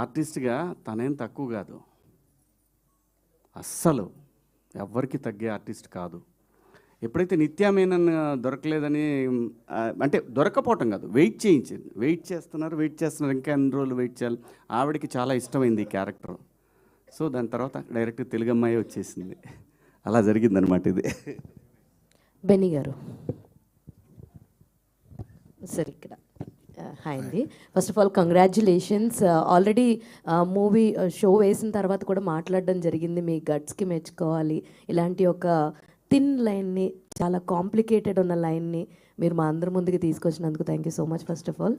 ఆర్టిస్ట్గా తనేం తక్కువ కాదు, అస్సలు ఎవ్వరికి తగ్గే ఆర్టిస్ట్ కాదు. ఎప్పుడైతే నిత్యా మేనన్ దొరకలేదని అంటే దొరకపోవటం కాదు, వెయిట్ చేయించింది. వెయిట్ చేస్తున్నారు, ఇంకా ఎన్ని రోజులు వెయిట్ చేయాలి. ఆవిడకి చాలా ఇష్టమైంది ఈ క్యారెక్టర్. సో దాని తర్వాత డైరెక్ట్ తెలుగు అమ్మాయి వచ్చేసింది. అలా జరిగిందనమాట ఇది. బెన్నీ గారు సార్ ఇక్కడ హాయ్ అండి. First of all congratulations. Already movie show వేసిన తర్వాత కూడా మాట్లాడడం జరిగింది, మీ గట్స్కి మెచ్చుకోవాలి. ఇలాంటి ఒక థిన్ లైన్ని, చాలా కాంప్లికేటెడ్ ఉన్న లైన్ని మీరు మా అందరి ముందుకు తీసుకొచ్చినందుకు thank you so much. First of all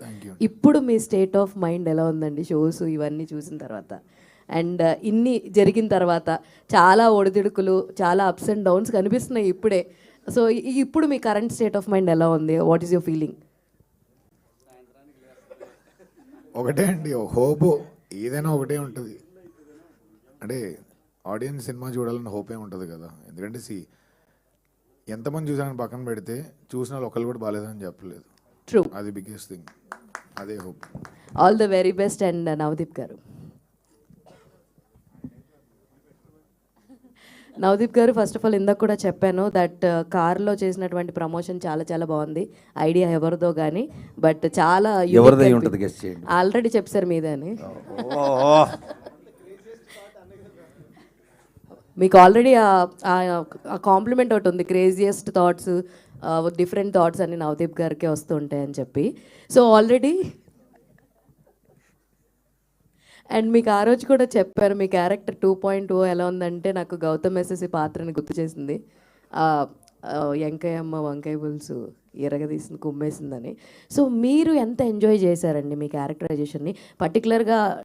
ఇప్పుడు మీ స్టేట్ ఆఫ్ మైండ్ ఎలా ఉందండి షోస్ ఇవన్నీ చూసిన తర్వాత? అండ్ ఇన్ని జరిగిన తర్వాత చాలా ఒడిదుడుకులు, చాలా అప్స్ అండ్ డౌన్స్ కనిపిస్తున్నాయి ఇప్పుడే. సో ఇప్పుడు మీ కరెంట్ స్టేట్ ఆఫ్ మైండ్ ఎలా ఉంది? What is your feeling? ఒకటే అండి, హోప్ ఏదైనా ఒకటే ఉంటుంది. అంటే ఆడియన్స్ సినిమా చూడాలని హోపే ఉంటుంది కదా. ఎందుకంటే ఎంతమంది చూసారని పక్కన పెడితే చూసిన వాళ్ళు ఒకళ్ళు కూడా బాగాలేదని చెప్పలేదు. ట్రూ, అది బిగ్గెస్ట్ థింగ్, అదే hope. All the very best. And Navdeep గారు, నవదీప్ గారు ఫస్ట్ ఆఫ్ ఆల్ ఇందాక కూడా చెప్పాను దట్ కార్లో చేసినటువంటి ప్రమోషన్ చాలా చాలా బాగుంది. ఐడియా ఎవరిదో కానీ బట్ చాలా ఆల్రెడీ చెప్పారు మీదే అని. మీకు ఆల్రెడీ ఆ కాంప్లిమెంట్ ఒకటి ఉంది, క్రేజియస్ట్ థాట్స్, డిఫరెంట్ థాట్స్ అన్ని నవదీప్ గారికి వస్తూ ఉంటాయని చెప్పి. సో ఆల్రెడీ అండ్ మీకు ఆ రోజు కూడా చెప్పారు మీ క్యారెక్టర్ 2.0 ఎలా ఉందంటే నాకు గౌతమ్ ఎస్ఎస్సి పాత్రని గుర్తు చేసింది. వెంకయ్యమ్మ వంకాయ పులుసు ఎరగదీసింది కుమ్మేసిందని. సో మీరు ఎంత ఎంజాయ్ చేశారండి మీ క్యారెక్టరైజేషన్ని? పర్టికులర్గా